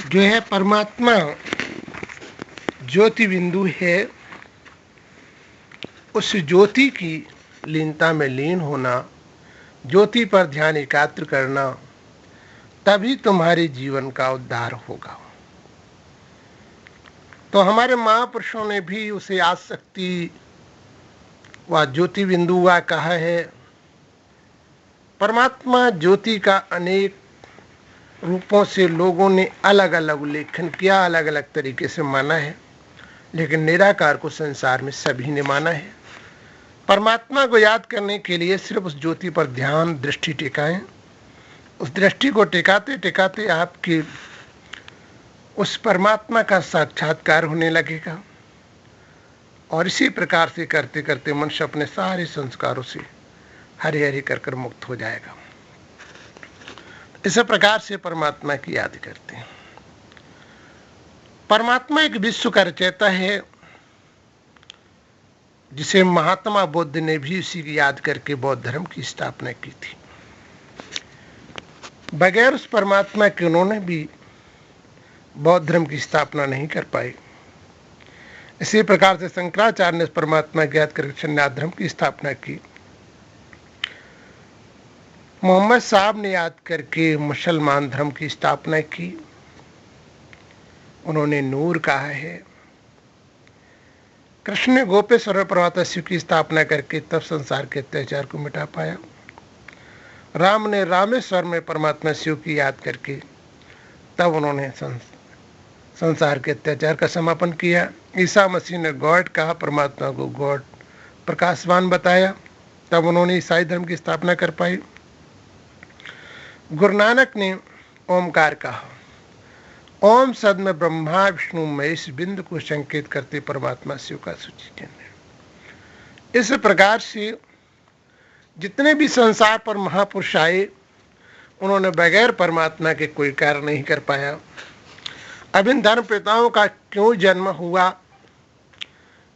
जो है परमात्मा ज्योति बिंदु है, उस ज्योति की लीनता में लीन होना, ज्योति पर ध्यान एकाग्र करना, तभी तुम्हारे जीवन का उद्धार होगा। तो हमारे महापुरुषों ने भी उसे आसक्ति व ज्योति बिंदु व कहा है। परमात्मा ज्योति का अनेक रूपों से लोगों ने अलग अलग उल्लेखन किया, अलग अलग तरीके से माना है, लेकिन निराकार को संसार में सभी ने माना है। परमात्मा को याद करने के लिए सिर्फ उस ज्योति पर ध्यान दृष्टि टिकाएं। उस दृष्टि को टिकाते टिकाते आपके उस परमात्मा का साक्षात्कार होने लगेगा, और इसी प्रकार से करते करते मनुष्य अपने सारे संस्कारों से हरि हरि कर मुक्त हो जाएगा। इस प्रकार से परमात्मा की याद करते हैं। परमात्मा एक विश्व का रचयिता है, जिसे महात्मा बुद्ध ने भी उसी की याद करके बौद्ध धर्म की स्थापना की थी। बगैर उस परमात्मा के उन्होंने भी बौद्ध धर्म की स्थापना नहीं कर पाई। इसी प्रकार से शंकराचार्य ने परमात्मा की याद करके सन्यास धर्म की स्थापना की। मोहम्मद साहब ने याद करके मुसलमान धर्म की स्थापना की। उन्होंने नूर कहा है। कृष्ण ने गोपेश्वर परमात्मा शिव की स्थापना करके तब संसार के अत्याचार को मिटा पाया। राम ने रामेश्वर में परमात्मा शिव की याद करके तब उन्होंने संसार के अत्याचार का समापन किया। ईसा मसीह ने गॉड कहा, परमात्मा को गॉड प्रकाशवान बताया, तब उन्होंने ईसाई धर्म की स्थापना कर पाई। गुरु नानक ने ओमकार कहा। ओम सद में ब्रह्मा विष्णु महेश बिंदु को संकेत करते परमात्मा शिव का सूची चिन्ह। इस प्रकार से जितने भी संसार पर महापुरुष आए, उन्होंने बगैर परमात्मा के कोई कार्य नहीं कर पाया। अब इन धर्म पिताओं का क्यों जन्म हुआ?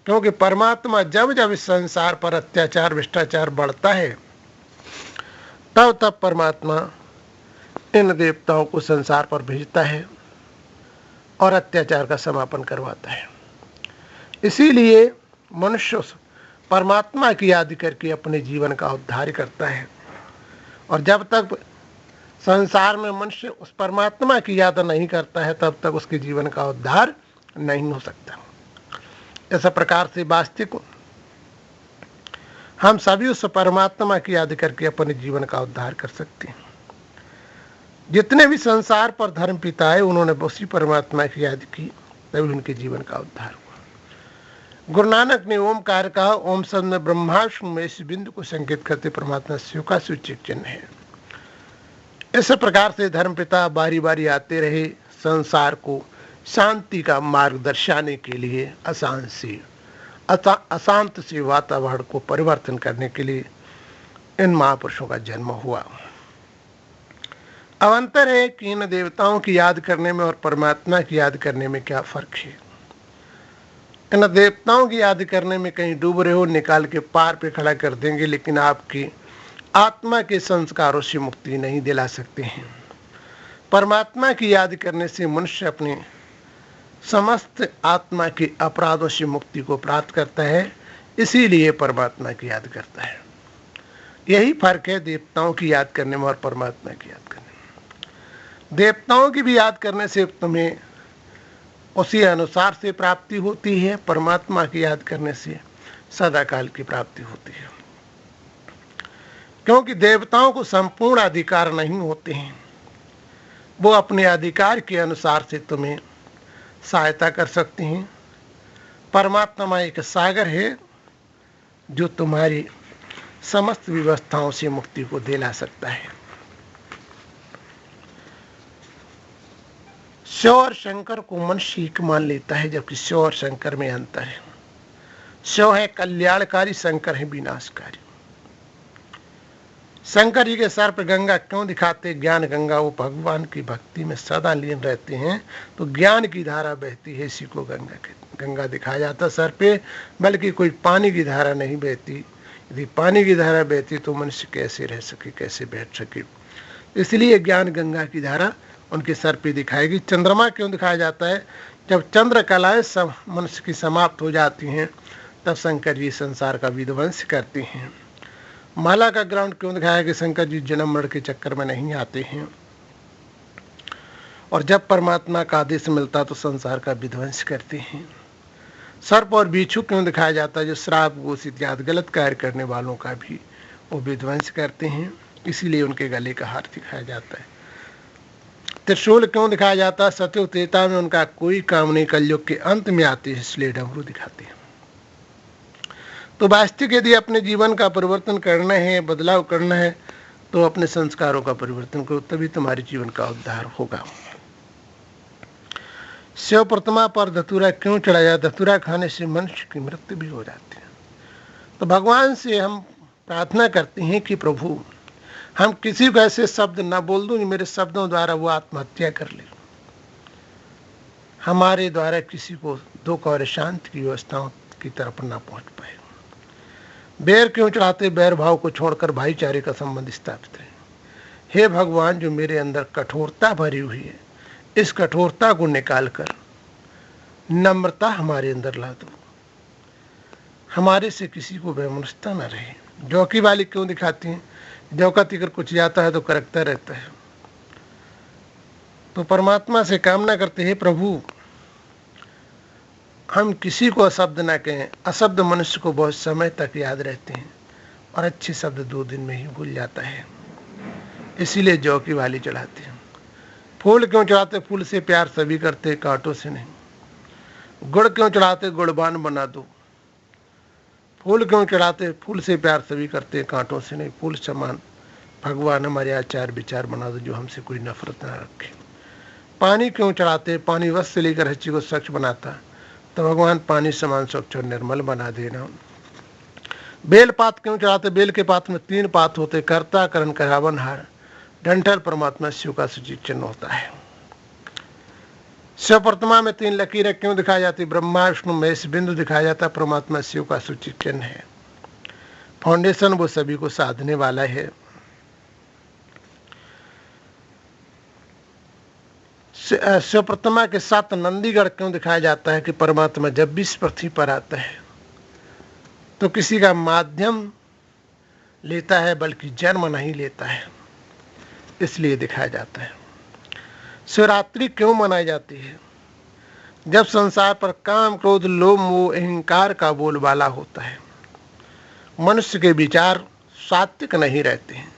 क्योंकि परमात्मा जब जब इस संसार पर अत्याचार भ्रष्टाचार बढ़ता है, तब तब परमात्मा इन देवताओं को संसार पर भेजता है और अत्याचार का समापन करवाता है। इसीलिए मनुष्य परमात्मा की याद करके अपने जीवन का उद्धार करता है, और जब तक संसार में मनुष्य उस परमात्मा की याद नहीं करता है, तब तक उसके जीवन का उद्धार नहीं हो सकता। इस प्रकार से वास्तविक हम सभी उस परमात्मा की याद करके अपने जीवन का उद्धार कर सकते हैं। जितने भी संसार पर धर्म पिता है, उन्होंने उसी परमात्मा की याद की, तभी उनके जीवन का उद्धार हुआ। गुरु नानक ने ओमकार कहा। ओम सद में ब्रह्मा विष्णु महेश बिंदु को संकेत करते परमात्मा शिव का सूचक चिन्ह है। इस प्रकार से धर्म पिता बारी बारी आते रहे, संसार को शांति का मार्ग दर्शाने के लिए, अशांत से वातावरण को परिवर्तन करने के लिए इन महापुरुषों का जन्म हुआ। अब अंतर है कि इन देवताओं की याद करने में और परमात्मा की याद करने में क्या फर्क है। इन देवताओं की याद करने में कहीं डूब रहे हो, निकाल के पार पे खड़ा कर देंगे, लेकिन आपकी आत्मा के संस्कारों से मुक्ति नहीं दिला सकते हैं। परमात्मा की याद करने से मनुष्य अपने समस्त आत्मा के अपराधों से मुक्ति को प्राप्त करता है, इसीलिए परमात्मा की याद करता है। यही फर्क है देवताओं की याद करने में और परमात्मा की याद करने में। देवताओं की भी याद करने से तुम्हें उसी अनुसार से प्राप्ति होती है, परमात्मा की याद करने से सदाकाल की प्राप्ति होती है। क्योंकि देवताओं को संपूर्ण अधिकार नहीं होते हैं, वो अपने अधिकार के अनुसार से तुम्हें सहायता कर सकते हैं। परमात्मा एक सागर है जो तुम्हारी समस्त व्यवस्थाओं से मुक्ति को दिला सकता है। शिव और शंकर को मनुष्य एक मान लेता है, जबकि शिव और शंकर में अंतर है। शिव है कल्याणकारी, शंकर है विनाशकारी। शंकर जी के सर पर गंगा क्यों दिखाते? ज्ञान गंगा, वो भगवान की भक्ति में सदा लीन रहते हैं, तो ज्ञान की धारा बहती है, इसी को गंगा दिखाया जाता सर पे, बल्कि कोई पानी की धारा नहीं बहती। यदि पानी की धारा बहती तो मनुष्य कैसे रह सके, कैसे बैठ सके। इसलिए ज्ञान गंगा की धारा उनके सर पे दिखाएगी। चंद्रमा क्यों दिखाया जाता है? जब चंद्र कलाएं सब मनुष्य की समाप्त हो जाती हैं तब शंकर जी संसार का विध्वंस करते हैं। माला का ग्राउंड क्यों दिखाया कि शंकर जी जन्म मरण के चक्कर में नहीं आते हैं, और जब परमात्मा का आदेश मिलता तो संसार का विध्वंस करते हैं। सर्प और बिच्छू क्यों दिखाया जाता है? जो श्राप घोष इत्यादि गलत कार्य करने वालों का भी वो विध्वंस करते हैं, इसीलिए उनके गले का हार दिखाया जाता है। त्रिशूल क्यों दिखाया जाता है? सत्युग त्रेता में उनका कोई काम नहीं, कलयुग के अंत में आते हैं इसलिए डमरू दिखाते हैं। तो वास्तविक यदि अपने जीवन का परिवर्तन करना है, बदलाव करना है, तो अपने संस्कारों का परिवर्तन करो, तभी तुम्हारे जीवन का उद्धार होगा। शिव प्रतिमा पर धतूरा क्यों चढ़ाया जाता? धतूरा खाने से मनुष्य की मृत्यु भी हो जाती है। तो भगवान से हम प्रार्थना करते हैं कि प्रभु हम किसी को ऐसे शब्द न बोल दूं मेरे शब्दों द्वारा वो आत्महत्या कर ले, हमारे द्वारा किसी को दुख और शांति की व्यवस्थाओं की तरफ न पहुंच पाए। बैर क्यों चढ़ाते? बैर भाव को छोड़कर भाईचारे का संबंध स्थापित है। हे भगवान, जो मेरे अंदर कठोरता भरी हुई है, इस कठोरता को निकालकर नम्रता हमारे अंदर ला दो, हमारे से किसी को वैमनस्यता न रहे। जौकी वाली क्यों दिखाती हैं? जौका तिकर कुछ जाता है तो करकता रहता है। तो परमात्मा से कामना करते हैं प्रभु हम किसी को अशब्द ना कहें। अशब्द मनुष्य को बहुत समय तक याद रहते हैं और अच्छे शब्द 2 दिन में ही भूल जाता है, इसीलिए जौकी वाली चढ़ाते हैं। फूल क्यों चढ़ाते? फूल से प्यार सभी करते, कांटों से नहीं। गुड़ क्यों चढ़ाते? गुड़बान बना दो। फूल क्यों चढ़ाते? फूल से प्यार सभी करते, कांटों से नहीं। फूल समान भगवान हमारे आचार विचार बना दो, जो हमसे कोई नफरत ना रखे। पानी क्यों चढ़ाते? पानी वश से लेकर हच्ची को स्वच्छ बनाता, तो भगवान पानी समान स्वच्छ और निर्मल बना देना। बेल पात क्यों चढ़ाते? बेल के पात में 3 पात होते, कर्ता करण करावन हार। डंठल परमात्मा शिव का सूचित चिन्ह होता है। शिव प्रतिमा में 3 लकीरें क्यों दिखाई जाती? ब्रह्मा विष्णु महेश बिंदु दिखाया जाता, परमात्मा शिव का सूचित चिन्ह है। फाउंडेशन वो सभी को साधने वाला है। शिव प्रतिमा के साथ नंदीगढ़ क्यों दिखाया जाता है? कि परमात्मा जब भी इस पृथ्वी पर आता है तो किसी का माध्यम लेता है, बल्कि जन्म नहीं लेता है, इसलिए दिखाया जाता है। शिवरात्रि क्यों मनाई जाती है? जब संसार पर काम क्रोध लोभ मोह अहंकार का बोलबाला होता है, मनुष्य के विचार सात्विक नहीं रहते हैं,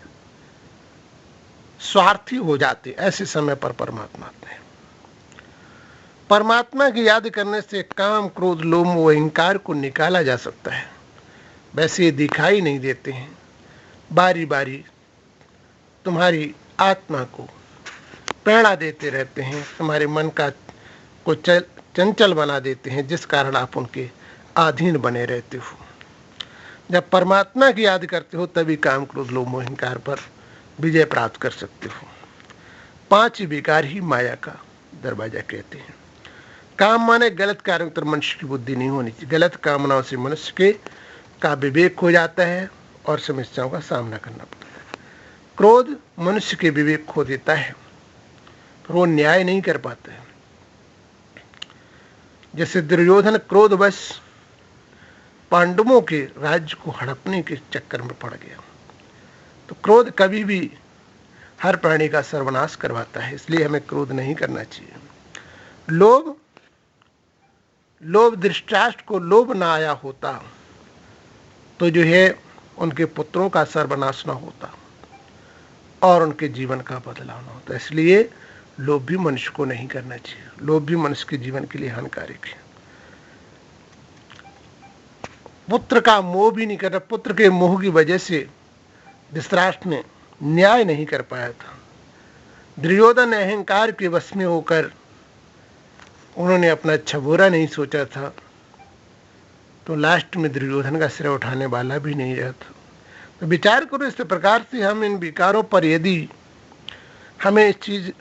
स्वार्थी हो जाते, ऐसे समय पर परमात्मा आते हैं। परमात्मा की याद करने से काम क्रोध लोभ मोह अहंकार को निकाला जा सकता है। वैसे ये दिखाई नहीं देते हैं, बारी बारी तुम्हारी आत्मा को प्रेरणा देते रहते हैं, तुम्हारे मन का को चंचल बना देते हैं, जिस कारण आप उनके अधीन बने रहते हो। जब परमात्मा की याद करते हो तभी काम क्रोध लोभ मोह अहंकार पर विजय प्राप्त कर सकते हो। 5 विकार ही माया का दरवाजा कहते हैं। काम माने गलत कार्यों पर मनुष्य की बुद्धि नहीं होनी चाहिए। गलत कामनाओं से मनुष्य का विवेक खो जाता है और समस्याओं का सामना करना पड़ता है। क्रोध मनुष्य के विवेक खो देता है, वो न्याय नहीं कर पाता है। जैसे दुर्योधन क्रोधवश पांडवों के राज्य को हड़पने के चक्कर में पड़ गया। तो क्रोध कभी भी हर प्राणी का सर्वनाश करवाता है, इसलिए हमें क्रोध नहीं करना चाहिए। लोभ धृतराष्ट्र को लोभ ना आया होता तो जो है उनके पुत्रों का सर्वनाश ना होता और उनके जीवन का बदलाव ना होता। इसलिए लोभ भी मनुष्य को नहीं करना चाहिए। लोभ भी मनुष्य के जीवन के लिए हानिकारक है। पुत्र का मोह भी नहीं करना। पुत्र के मोह की वजह से धृतराष्ट्र ने न्याय नहीं कर पाया था। दुर्योधन ने अहंकार के वश में होकर उन्होंने अपना अच्छा बुरा नहीं सोचा था, तो लास्ट में दुर्योधन का सिर उठाने वाला भी नहीं रहा था। तो विचार करो, इस प्रकार से हम इन विकारों पर यदि हमें इस चीज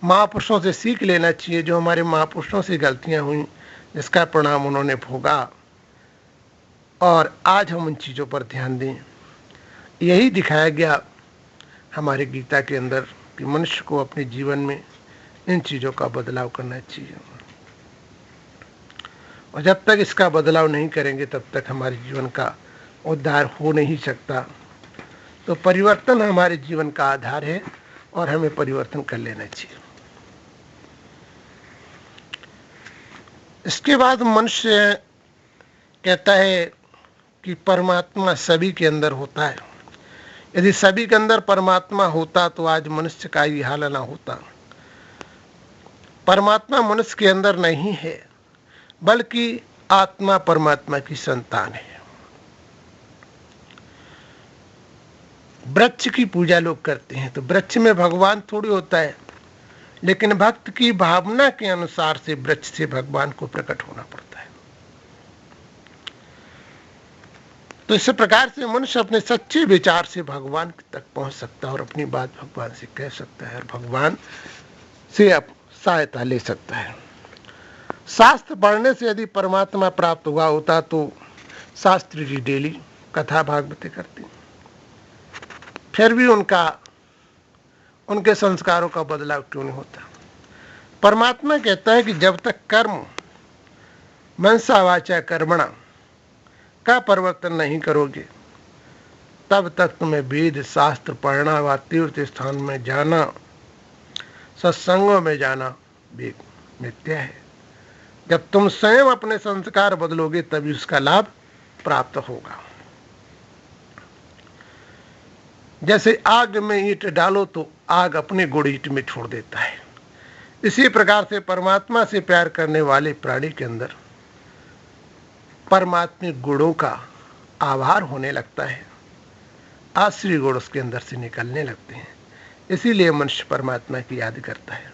महापुरुषों से सीख लेना चाहिए, जो हमारे महापुरुषों से गलतियां हुई जिसका परिणाम उन्होंने भोगा, और आज हम उन चीज़ों पर ध्यान दें। यही दिखाया गया हमारे गीता के अंदर कि मनुष्य को अपने जीवन में इन चीज़ों का बदलाव करना चाहिए, और जब तक इसका बदलाव नहीं करेंगे तब तक हमारे जीवन का उद्धार हो नहीं सकता। तो परिवर्तन हमारे जीवन का आधार है और हमें परिवर्तन कर लेना चाहिए। इसके बाद मनुष्य कहता है कि परमात्मा सभी के अंदर होता है। यदि सभी के अंदर परमात्मा होता तो आज मनुष्य का ये हाल ना होता। परमात्मा मनुष्य के अंदर नहीं है, बल्कि आत्मा परमात्मा की संतान है। वृक्ष की पूजा लोग करते हैं तो वृक्ष में भगवान थोड़ी होता है, लेकिन भक्त की भावना के अनुसार से वृक्ष से भगवान को प्रकट होना पड़ता है। तो इस प्रकार से मनुष्य अपने सच्चे विचार से भगवान तक पहुंच सकता है और अपनी बात भगवान से कह सकता है और भगवान से अब सहायता ले सकता है। शास्त्र पढ़ने से यदि परमात्मा प्राप्त हुआ होता तो शास्त्री जी डेली कथा भागवतें करती, फिर भी उनके संस्कारों का बदलाव क्यों नहीं होता। परमात्मा कहता है कि जब तक कर्म मनसा वाचा कर्मणा का परिवर्तन नहीं करोगे तब तक तुम्हें वेद शास्त्र पढ़ना व तीर्थ स्थान में जाना, सत्संगों में जाना मिथ्या है। जब तुम स्वयं अपने संस्कार बदलोगे तभी उसका लाभ प्राप्त होगा। जैसे आग में ईंट डालो तो आग अपने गुण ईंट में छोड़ देता है, इसी प्रकार से परमात्मा से प्यार करने वाले प्राणी के अंदर परमात्मिक गुणों का आभार होने लगता है, आश्री गुण उसके अंदर से निकलने लगते हैं। इसीलिए मनुष्य परमात्मा की याद करता है।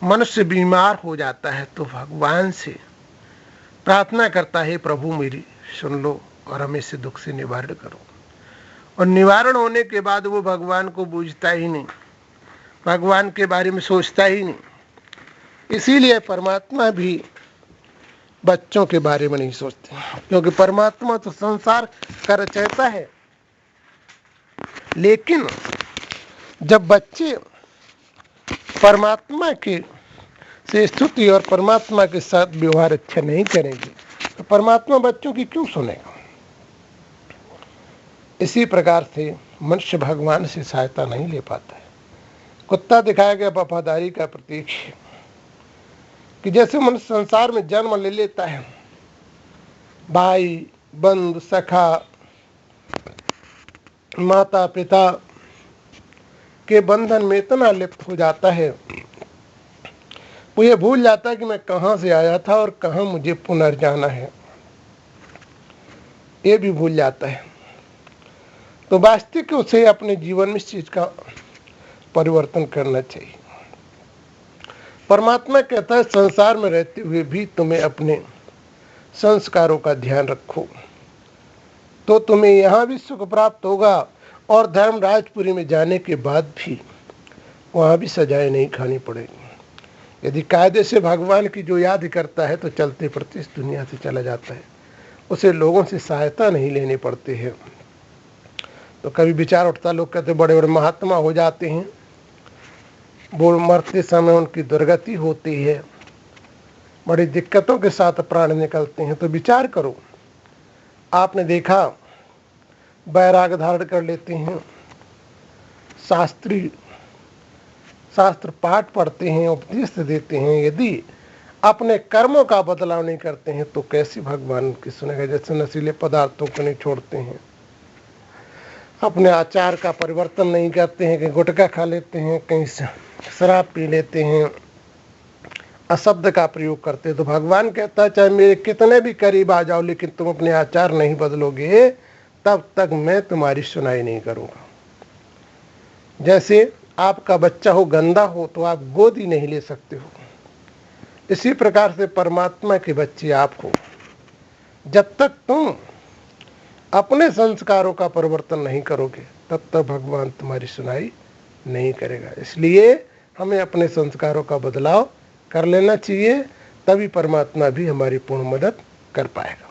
मनुष्य बीमार हो जाता है तो भगवान से प्रार्थना करता है, प्रभु मेरी सुन लो और हमें इस दुख से निवारण करो। और निवारण होने के बाद वो भगवान को बूझता ही नहीं, भगवान के बारे में सोचता ही नहीं। इसीलिए परमात्मा भी बच्चों के बारे में नहीं सोचते, क्योंकि परमात्मा तो संसार का रचयिता है। लेकिन जब बच्चे परमात्मा के से स्तुति और परमात्मा के साथ व्यवहार अच्छा नहीं करेंगे तो परमात्मा बच्चों की क्यों सुनेगा। इसी प्रकार से मनुष्य भगवान से सहायता नहीं ले पाता है। कुत्ता दिखाया गया वफादारी का प्रतीक है कि जैसे मनुष्य संसार में जन्म ले लेता है, भाई बंधु सखा माता पिता के बंधन में इतना लिप्त हो जाता है, वो ये भूल जाता है कि मैं कहाँ से आया था और कहाँ मुझे पुनर्जाना है, ये भी भूल जाता है। तो वास्तविक उसे अपने जीवन में इस चीज का परिवर्तन करना चाहिए। परमात्मा कहता है संसार में रहते हुए भी तुम्हें अपने संस्कारों का ध्यान रखो तो तुम्हें यहाँ भी सुख प्राप्त होगा और धर्मराजपुरी में जाने के बाद भी वहाँ भी सजाएं नहीं खानी पड़ेगी। यदि कायदे से भगवान की जो याद करता है तो चलते फिरते इस दुनिया से चला जाता है, उसे लोगों से सहायता नहीं लेनी पड़ती है। तो कभी विचार उठता, लोग कहते बड़े बड़े महात्मा हो जाते हैं, वो मरते समय उनकी दुर्गति होती है, बड़ी दिक्कतों के साथ प्राण निकलते हैं। तो विचार करो, आपने देखा बैराग धारण कर लेते हैं, शास्त्र पाठ पढ़ते हैं, उपदेश देते हैं, यदि अपने कर्मों का बदलाव नहीं करते हैं तो कैसे भगवान की सुनेगा। जैसे नशीले पदार्थों को नहीं छोड़ते हैं, अपने आचार का परिवर्तन नहीं करते हैं, कहीं गुटखा खा लेते हैं, कहीं शराब पी लेते हैं, अशब्द का प्रयोग करते हैं, तो भगवान कहता है चाहे मेरे कितने भी करीब आ जाओ लेकिन तुम अपने आचार नहीं बदलोगे तब तक मैं तुम्हारी सुनाई नहीं करूंगा। जैसे आपका बच्चा हो गंदा हो तो आप गोदी नहीं ले सकते हो, इसी प्रकार से परमात्मा के बच्चे आप हो। जब तक तुम अपने संस्कारों का परिवर्तन नहीं करोगे तब तक भगवान तुम्हारी सुनाई नहीं करेगा। इसलिए हमें अपने संस्कारों का बदलाव कर लेना चाहिए, तभी परमात्मा भी हमारी पूर्ण मदद कर पाएगा।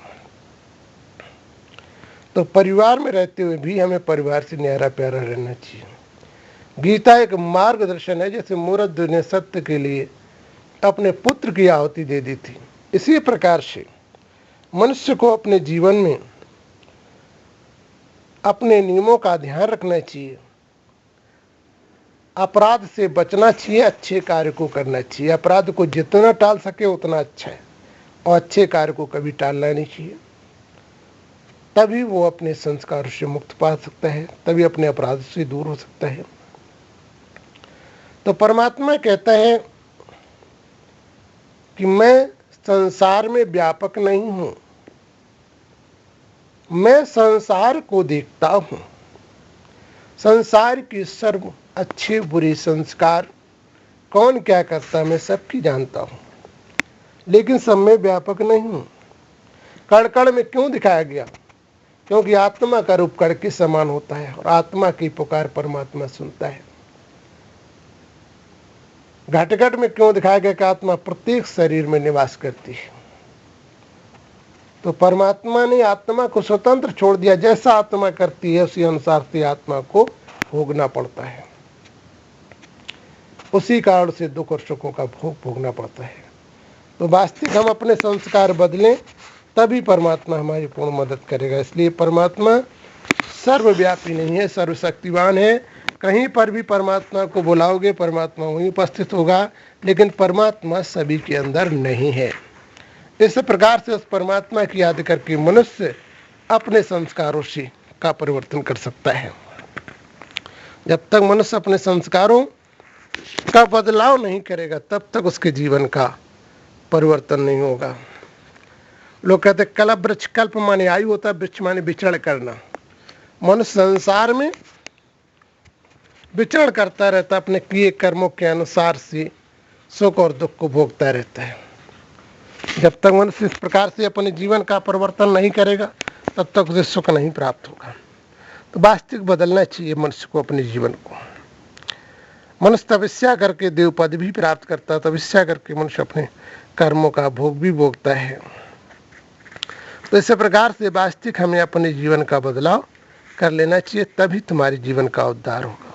तो परिवार में रहते हुए भी हमें परिवार से न्यारा प्यारा रहना चाहिए। गीता एक मार्गदर्शन है, जैसे मूर्ध ने सत्य के लिए अपने पुत्र की आहुति दे दी थी, इसी प्रकार से मनुष्य को अपने जीवन में अपने नियमों का ध्यान रखना चाहिए, अपराध से बचना चाहिए, अच्छे कार्य को करना चाहिए। अपराध को जितना टाल सके उतना अच्छा है, और अच्छे कार्य को कभी टालना नहीं चाहिए। तभी वो अपने संस्कारों से मुक्त पा सकता है, तभी अपने अपराध से दूर हो सकता है। तो परमात्मा कहता है कि मैं संसार में व्यापक नहीं हूं, मैं संसार को देखता हूं। संसार की सर्व अच्छे बुरे संस्कार कौन क्या करता मैं सबकी जानता हूं, लेकिन सब में व्यापक नहीं हूं। कण कण में क्यों दिखाया गया? क्योंकि आत्मा का रूप कण के समान होता है और आत्मा की पुकार परमात्मा सुनता है। घट घट में क्यों दिखाया गया कि आत्मा प्रत्येक शरीर में निवास करती है? तो परमात्मा ने आत्मा को स्वतंत्र छोड़ दिया, जैसा आत्मा करती है उसी अनुसार से आत्मा को भोगना पड़ता है, उसी कारण से दुख और सुखों का भोग भोगना पड़ता है। तो वास्तविक हम अपने संस्कार बदलें, तभी परमात्मा हमारी पूर्ण मदद करेगा। इसलिए परमात्मा सर्वव्यापी नहीं है, सर्वशक्तिवान है। कहीं पर भी परमात्मा को बुलाओगे परमात्मा वहीं उपस्थित होगा, लेकिन परमात्मा सभी के अंदर नहीं है। इस प्रकार से उस परमात्मा की याद करके मनुष्य अपने संस्कारों से का परिवर्तन कर सकता है। जब तक मनुष्य अपने संस्कारों का बदलाव नहीं करेगा तब तक उसके जीवन का परिवर्तन नहीं होगा। लोग कहते कल्प वृक्ष, कल्प माने आयु होता है, वृक्ष माने विचरण करना। मनुष्य संसार में विचरण करता रहता, अपने किए कर्मों के अनुसार से सुख और दुख को भोगता रहता है। जब तक मनुष्य इस प्रकार से अपने जीवन का परिवर्तन नहीं करेगा तब तक उसे सुख नहीं प्राप्त होगा। तो वास्तविक बदलना चाहिए मनुष्य को अपने जीवन को। मनुष्य तपस्या करके देव पद भी प्राप्त करता है, तपस्या करके मनुष्य अपने कर्मों का भोग भी भोगता है। तो इस प्रकार से वास्तविक हमें अपने जीवन का बदलाव कर लेना चाहिए, तभी तुम्हारे जीवन का उद्धार होगा।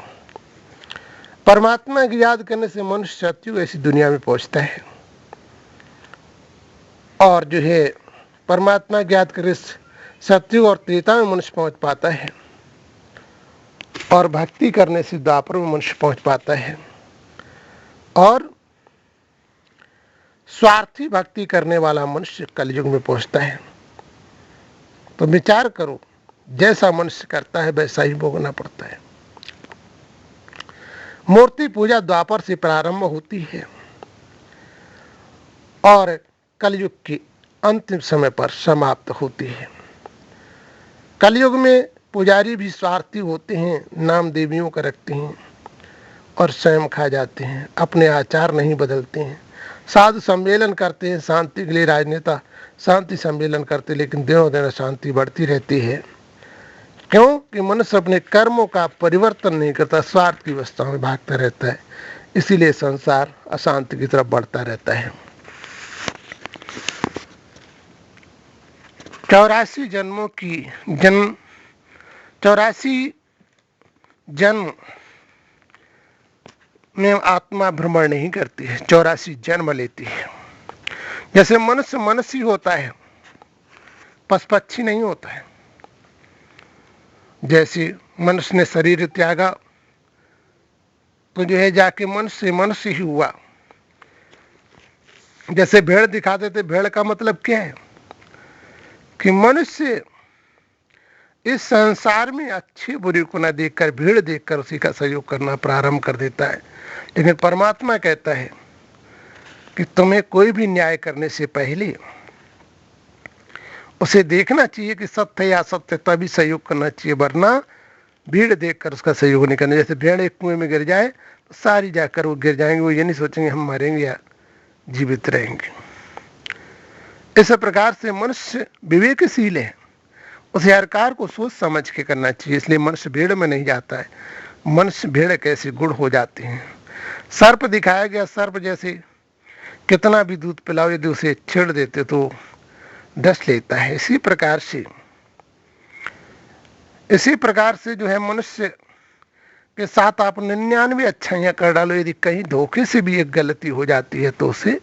परमात्मा की याद करने से मनुष्य सतयुग ऐसी दुनिया में पहुंचता है, और जो है परमात्मा की याद करके सतयुग और त्रेता में मनुष्य पहुंच पाता है, और भक्ति करने से द्वापर में मनुष्य पहुंच पाता है, और स्वार्थी भक्ति करने वाला मनुष्य कलयुग में पहुंचता है। तो विचार करो, जैसा मनुष्य करता है वैसा ही भोगना पड़ता है। मूर्ति पूजा द्वापर से प्रारंभ होती है और कलयुग के अंतिम समय पर समाप्त होती है। कलयुग में पुजारी भी स्वार्थी होते हैं, नाम देवियों का रखते हैं और स्वयं खा जाते हैं, अपने आचार नहीं बदलते हैं। साधु सम्मेलन करते हैं शांति के लिए, राजनेता शांति सम्मेलन करते, लेकिन दिनों दिन शांति बढ़ती रहती है। क्यों? कि मनुष्य अपने कर्मों का परिवर्तन नहीं करता, स्वार्थ की अवस्था में भागता रहता है, इसीलिए संसार अशांति की तरफ बढ़ता रहता है। 84 जन्मों की 84 जन्म में आत्मा भ्रमण नहीं करती है, 84 जन्म लेती है। जैसे मनुष्य मनुष्य होता है, पशु पक्षी नहीं होता है। जैसे मनुष्य ने शरीर त्यागा तो जो है जाके मनुष्य मनुष्य ही हुआ। जैसे भेड़ दिखाते थे, भेड़ का मतलब क्या है कि मनुष्य इस संसार में अच्छे बुरे को न देखकर भीड़ देखकर उसी का सहयोग करना प्रारंभ कर देता है। लेकिन परमात्मा कहता है कि तुम्हें कोई भी न्याय करने से पहले उसे देखना चाहिए कि सत्य या असत्य, तभी सहयोग करना चाहिए, वरना भीड़ देखकर उसका सहयोग नहीं करना। जैसे भेड़ एक कुएं में गिर जाए तो सारी जाकर वो गिर जाएंगे, वो ये नहीं सोचेंगे हम मरेंगे या जीवित रहेंगे। इस प्रकार से मनुष्य विवेकशील है, उसे हर कार्य को सोच समझ के करना चाहिए। इसलिए मनुष्य भीड़ में नहीं जाता है। मनुष्य भेड़ कैसे गुड़ हो जाते हैं। सर्प दिखाया गया, सर्प जैसे कितना भी दूध पिलाओ, यदि उसे छेड़ देते तो डस लेता है। इसी प्रकार से जो है मनुष्य के साथ आप 99 अच्छाइयां कर डालो, यदि कहीं धोखे से भी एक गलती हो जाती है तो उसे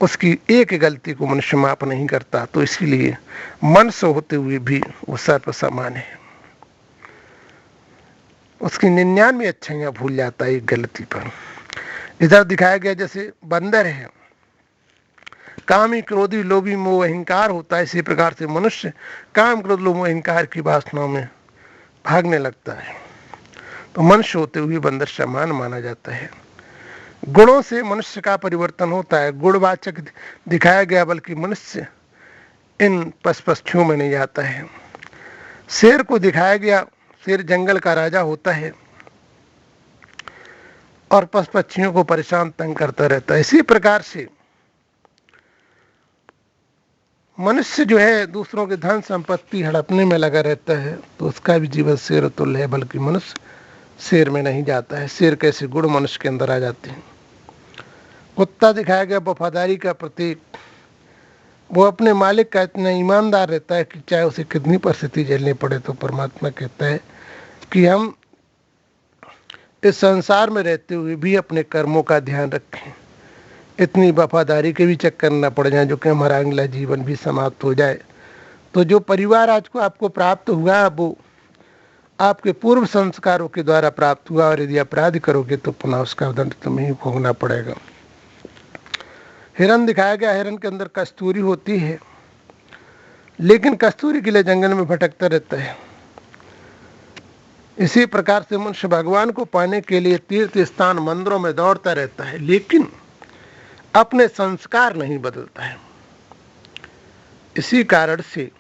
उसकी एक गलती को मनुष्य माफ नहीं करता। तो इसीलिए मनुष्य होते हुए भी वो सर्व समान है, उसकी 99 अच्छाइयां भूल जाता है एक गलती पर। इधर दिखाया गया जैसे बंदर है, कामी क्रोधी लोभी मोह अहंकार होता है, इसी प्रकार से मनुष्य काम क्रोध लोभ मोह अहंकार की वासनाओं में भागने लगता है। तो मनुष्य होते हुए बंदर समान माना जाता है। गुणों से मनुष्य का परिवर्तन होता है, गुणवाचक दिखाया गया, बल्कि मनुष्य इन पशुओं में नहीं आता है। शेर को दिखाया गया, शेर जंगल का राजा होता है और पशु पक्षियों को परेशान तंग करता रहता है। इसी प्रकार से मनुष्य जो है दूसरों के धन संपत्ति हड़पने में लगा रहता है, तो उसका भी जीवन शेर तुल्य है, बल्कि मनुष्य शेर में नहीं जाता है। शेर कैसे गुण मनुष्य के अंदर आ जाते हैं। कुत्ता दिखाया गया वफादारी का प्रतीक, वो अपने मालिक का इतना ईमानदार रहता है कि चाहे उसे कितनी परिस्थिति झेलनी पड़े। तो परमात्मा कहता है कि हम इस संसार में रहते हुए भी अपने कर्मों का ध्यान रखें, इतनी वफादारी के भी चक्कर न पड़ जाए जो कि हमारा अगला जीवन भी समाप्त हो जाए। तो जो परिवार आज को आपको प्राप्त हुआ वो आपके पूर्व संस्कारों के द्वारा प्राप्त हुआ, और यदि अपराध करोगे तो पुनः उसका दंड तुम्हें ही भोगना पड़ेगा। हिरन दिखाया गया, हिरन के अंदर कस्तूरी होती है, लेकिन कस्तूरी के लिए जंगल में भटकता रहता है। इसी प्रकार से मनुष्य भगवान को पाने के लिए तीर्थ स्थान मंदिरों में दौड़ता रहता है, लेकिन अपने संस्कार नहीं बदलता है। इसी कारण से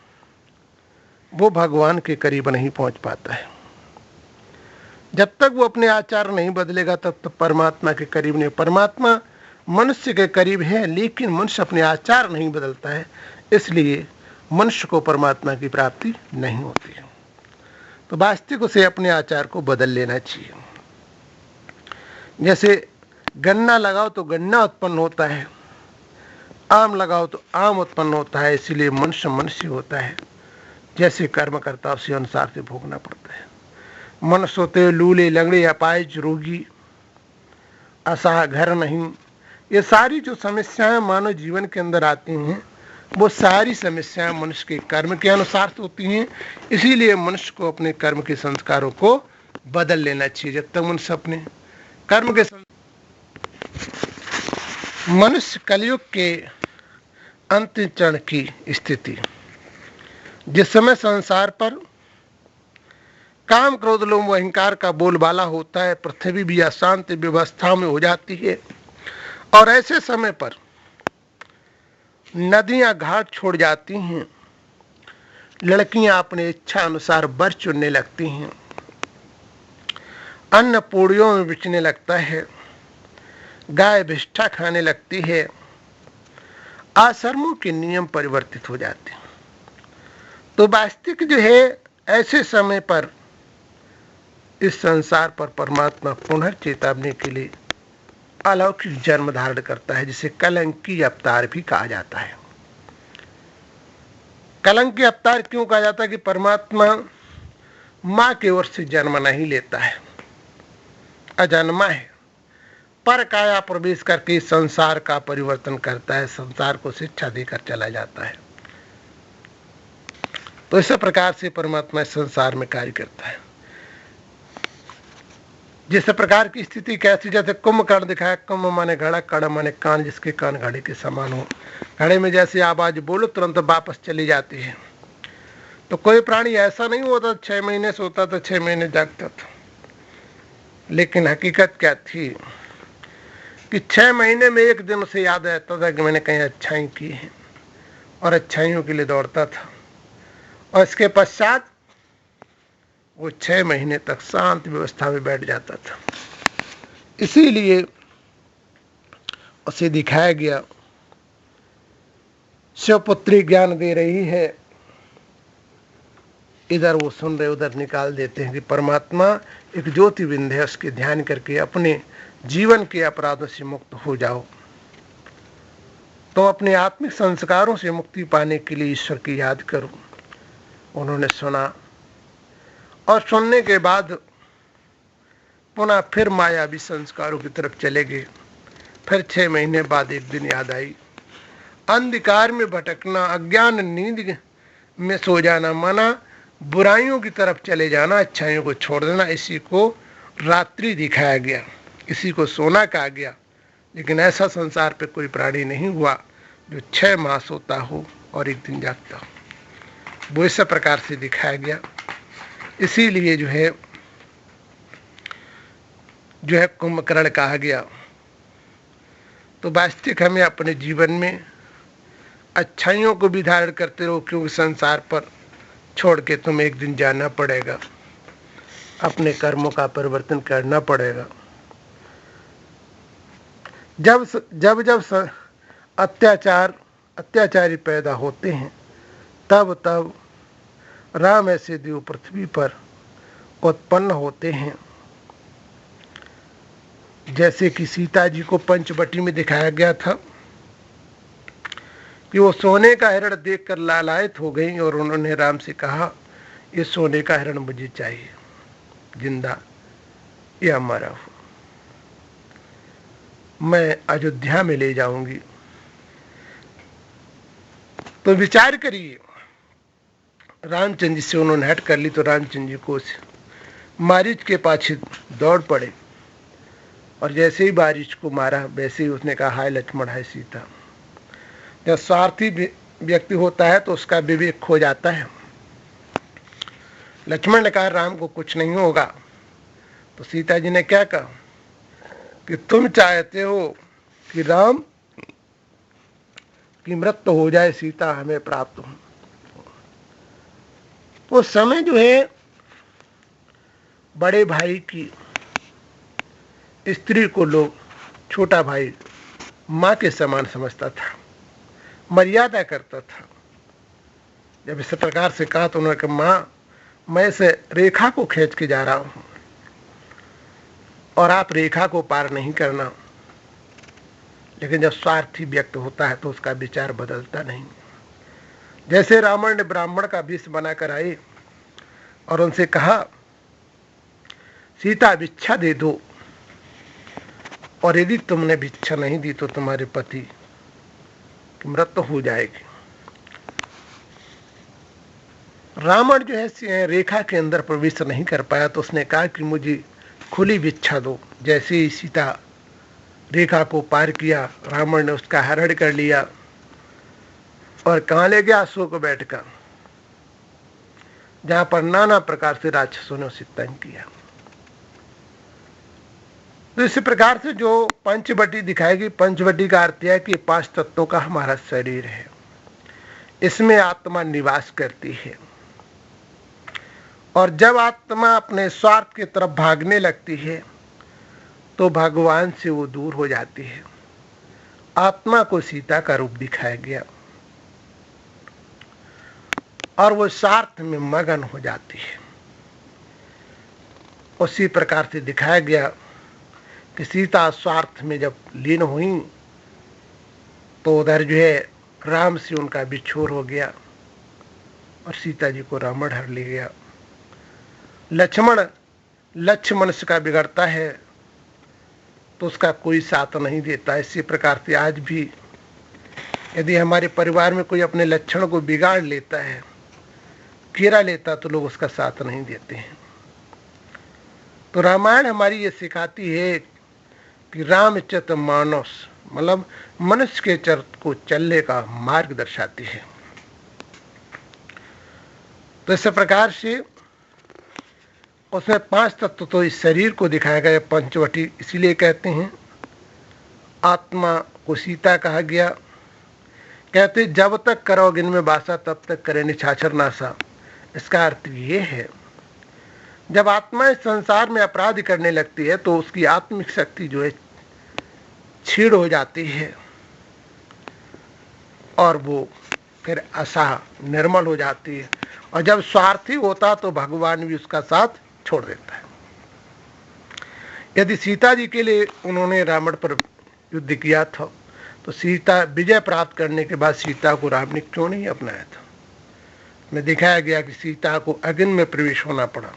वो भगवान के करीब नहीं पहुंच पाता है। जब तक वो अपने आचार नहीं बदलेगा तब तक परमात्मा के करीब नहीं। परमात्मा मनुष्य के करीब है, लेकिन मनुष्य अपने आचार नहीं बदलता है, इसलिए मनुष्य को परमात्मा की प्राप्ति नहीं होती है। तो वास्तविक उसे अपने आचार को बदल लेना चाहिए। जैसे गन्ना लगाओ तो गन्ना उत्पन्न होता है, आम लगाओ तो आम उत्पन्न होता है, इसीलिए मनुष्य मनुष्य होता है, जैसे कर्म करता उसी अनुसार से भोगना पड़ता है। मनुष्य होते लूले लंगड़े अपाहिज रोगी असहाय घर नहीं, ये सारी जो समस्याएं मानव जीवन के अंदर आती हैं वो सारी समस्याएं मनुष्य के कर्म के अनुसार होती हैं। इसीलिए मनुष्य को अपने कर्म के संस्कारों को बदल लेना चाहिए। जब तक मनुष्य अपने कर्म के मनुष्य कलयुग के अंतिम चरण की स्थिति, जिस समय संसार पर काम क्रोध लोभ मोह अहंकार का बोलबाला होता है, पृथ्वी भी अशांत व्यवस्था में हो जाती है, और ऐसे समय पर नदियां घाट छोड़ जाती हैं, लड़कियां अपनी इच्छा अनुसार वर चुनने लगती हैं, अन्न पूड़ियों में बिचने लगता है, गाय भिष्ठा खाने लगती है, आश्रमों के नियम परिवर्तित हो जाते हैं। तो वास्तविक जो है ऐसे समय पर इस संसार पर परमात्मा पुनर्चेतावनी के लिए अलौकिक जन्म धारण करता है, जिसे कलंकी अवतार भी कहा जाता है। कलंकी अवतार क्यों कहा जाता है? कि परमात्मा मां की ओर से जन्म नहीं लेता है, अजन्मा है, पर काया प्रवेश करके संसार का परिवर्तन करता है, संसार को शिक्षा देकर चला जाता है। तो इस प्रकार से परमात्मा संसार में कार्य करता है। जिस प्रकार की स्थिति कैसी, जैसे कुंभकर्ण दिखाया, कुंभ माने घड़ा, कड़ा माने कान, जिसके कान घड़े के समान हो। घड़े में जैसे आवाज बोलो तुरंत वापस चली जाती है। तो कोई प्राणी ऐसा नहीं होता 6 महीने सोता था 6 महीने जागता था, लेकिन हकीकत क्या थी कि 6 महीने में एक दिन उसे याद रहता था कि मैंने कहीं अच्छाई की है, और अच्छाइयों के लिए दौड़ता था, और इसके पश्चात वो 6 महीने तक शांत व्यवस्था में बैठ जाता था। इसीलिए उसे दिखाया गया, शिवपुत्री ज्ञान दे रही है, इधर वो सुन रहे उधर निकाल देते हैं कि परमात्मा एक ज्योति बिंदु है, उसके ध्यान करके अपने जीवन के अपराधों से मुक्त हो जाओ। तो अपने आत्मिक संस्कारों से मुक्ति पाने के लिए ईश्वर की याद करो। उन्होंने सुना, और सुनने के बाद पुनः फिर मायावी संस्कारों की तरफ चले गए। फिर 6 महीने बाद एक दिन याद आई। अंधकार में भटकना, अज्ञान नींद में सो जाना, माना बुराइयों की तरफ चले जाना, अच्छाइयों को छोड़ देना, इसी को रात्रि दिखाया गया, इसी को सोना कहा गया। लेकिन ऐसा संसार पे कोई प्राणी नहीं हुआ जो 6 माह सोता हो और एक दिन जागता हो। वो इस प्रकार से दिखाया गया। इसीलिए जो है कुंभकर्ण कहा गया। तो वास्तविक हमें अपने जीवन में अच्छाइयों को भी धारण करते रहो, क्योंकि संसार पर छोड़ के तुम्हें एक दिन जाना पड़ेगा, अपने कर्मों का परिवर्तन करना पड़ेगा। जब अत्याचारी पैदा होते हैं, तब राम ऐसे देव पृथ्वी पर उत्पन्न होते हैं। जैसे कि सीता जी को पंचवटी में दिखाया गया था कि वो सोने का हिरण देखकर लालायित हो गई और उन्होंने राम से कहा, ये सोने का हिरण मुझे चाहिए, जिंदा या मरा हो, मैं अयोध्या में ले जाऊंगी। तो विचार करिए, रामचंद्र जी से उन्होंने हट कर ली तो रामचंद्र जी को मारीच के पाछे दौड़ पड़े और जैसे ही बारिश को मारा वैसे ही उसने कहा, हाय लक्ष्मण, हाय सीता। जब स्वार्थी व्यक्ति होता है तो उसका विवेक खो जाता है। लक्ष्मण ने कहा, राम को कुछ नहीं होगा। तो सीता जी ने क्या कहा कि तुम चाहते हो कि राम की मृत्यु हो जाए, सीता हमें प्राप्त हो। उस समय जो है बड़े भाई की स्त्री को लोग, छोटा भाई माँ के समान समझता था, मर्यादा करता था। जब इस प्रकार से कहा तो उन्होंने कहा, माँ मैं इस रेखा को खींच के जा रहा हूं और आप रेखा को पार नहीं करना। लेकिन जब स्वार्थी व्यक्ति होता है तो उसका विचार बदलता नहीं। जैसे रावण ने ब्राह्मण का वेश बनाकर आए और उनसे कहा, सीता भिक्षा दे दो, और यदि तुमने भिक्षा नहीं दी तो तुम्हारे पति की मृत्यु हो जाएगी। रावण जो है रेखा के अंदर प्रवेश नहीं कर पाया तो उसने कहा कि मुझे खुली भिक्षा दो। जैसे ही सीता रेखा को पार किया, रावण ने उसका हरण कर लिया और कहाँ ले गया, अशोक बैठकर, जहां पर नाना प्रकार से राक्षसों ने उसे तंग किया। तो इसी प्रकार से जो पंचवटी दिखाएगी, पंचवटी का अर्थ है कि 5 तत्वों का हमारा शरीर है, इसमें आत्मा निवास करती है। और जब आत्मा अपने स्वार्थ की तरफ भागने लगती है तो भगवान से वो दूर हो जाती है। आत्मा को सीता का रूप दिखाया गया और वो स्वार्थ में मगन हो जाती है। उसी प्रकार से दिखाया गया कि सीता स्वार्थ में जब लीन हुई तो उधर जो है राम से उनका बिछोर हो गया और सीता जी को रावण हर ले गया। लक्ष्य मनुष्य का बिगड़ता है तो उसका कोई साथ नहीं देता। इसी प्रकार से आज भी यदि हमारे परिवार में कोई अपने लक्षण को बिगाड़ लेता है, कीड़ा लेता, तो लोग उसका साथ नहीं देते हैं। तो रामायण हमारी ये सिखाती है कि रामचरित मानस मतलब मनुष्य के चरित्र को चलने का मार्ग दर्शाती है। तो इस प्रकार से उसमें 5 तत्व तो इस शरीर को दिखाया गया, पंचवटी इसीलिए कहते हैं। आत्मा को सीता कहा गया। कहते जब तक करोगे इनमें वासा तब तक करे निछाछर नासा। इसका अर्थ ये है, जब आत्मा इस संसार में अपराध करने लगती है तो उसकी आत्मिक शक्ति जो है छीड़ हो जाती है और वो फिर असाह निर्मल हो जाती है। और जब स्वार्थी होता तो भगवान भी उसका साथ छोड़ देता है। यदि सीता जी के लिए उन्होंने रावण पर युद्ध किया था तो सीता विजय प्राप्त करने के बाद सीता को राम ने क्यों नहीं अपनाया था? में दिखाया गया कि सीता को अग्नि में प्रवेश होना पड़ा।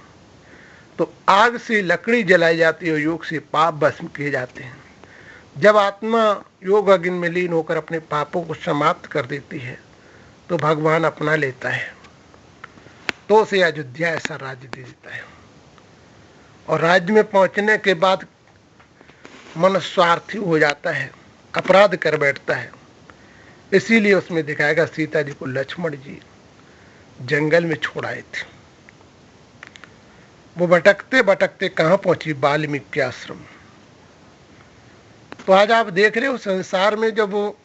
तो आग से लकड़ी जलाई जाती है और योग से पाप भस्म किए जाते हैं। जब आत्मा योग अग्नि में लीन होकर अपने पापों को समाप्त कर देती है तो भगवान अपना लेता है, तो उसे अयोध्या ऐसा राज्य दे देता है। और राज्य में पहुंचने के बाद मन स्वार्थी हो जाता है, अपराध कर बैठता है। इसीलिए उसमें दिखाएगा सीता जी को लक्ष्मण जी जंगल में छोड़ आए थे। वो भटकते भटकते कहां पहुंची? वाल्मीकि आश्रम। तो आज आप देख रहे हो संसार में जब वो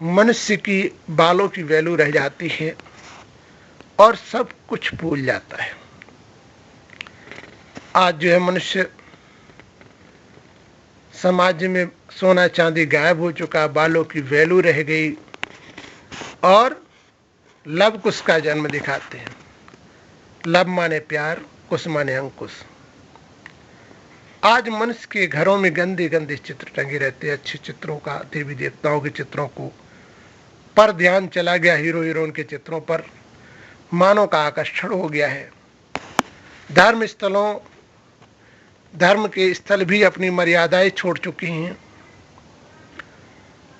मनुष्य की बालों की वैल्यू रह जाती है और सब कुछ भूल जाता है। आज जो है मनुष्य समाज में सोना चांदी गायब हो चुका, बालों की वैल्यू रह गई और लव कुश का जन्म दिखाते हैं। लव माने प्यार, कुश माने अंकुश। आज मनुष्य के घरों में गंदे गंदे चित्र टंगे रहते हैं, अच्छे चित्रों का, देवी देवताओं के चित्रों को पर ध्यान चला गया हीरो हीरोइन के चित्रों पर, मानव का आकर्षण हो गया है। धर्म स्थलों, धर्म के स्थल भी अपनी मर्यादाएं छोड़ चुकी हैं।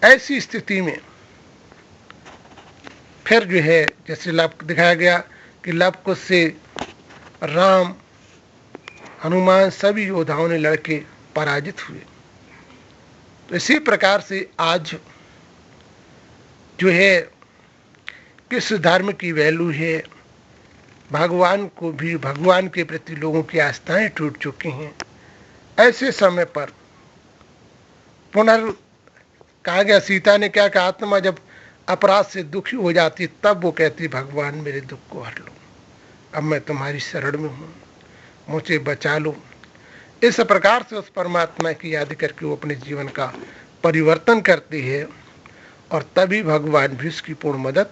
ऐसी स्थिति में फिर जो है जैसे लव दिखाया गया कि लव कुश से राम, हनुमान सभी योद्धाओं ने लड़के पराजित हुए। तो इसी प्रकार से आज जो है किस धर्म की वैल्यू है, भगवान को भी, भगवान के प्रति लोगों की आस्थाएं टूट चुकी हैं। ऐसे समय पर पुनर् कहा गया, सीता ने क्या कहा, आत्मा जब अपराध से दुखी हो जाती तब वो कहती भगवान मेरे दुख को हर लो, अब मैं तुम्हारी शरण में हूँ, मुझे बचा लो। इस प्रकार से उस परमात्मा की याद करके वो अपने जीवन का परिवर्तन करती है और तभी भगवान भी उसकी पूर्ण मदद।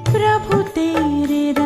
प्रभु तेरे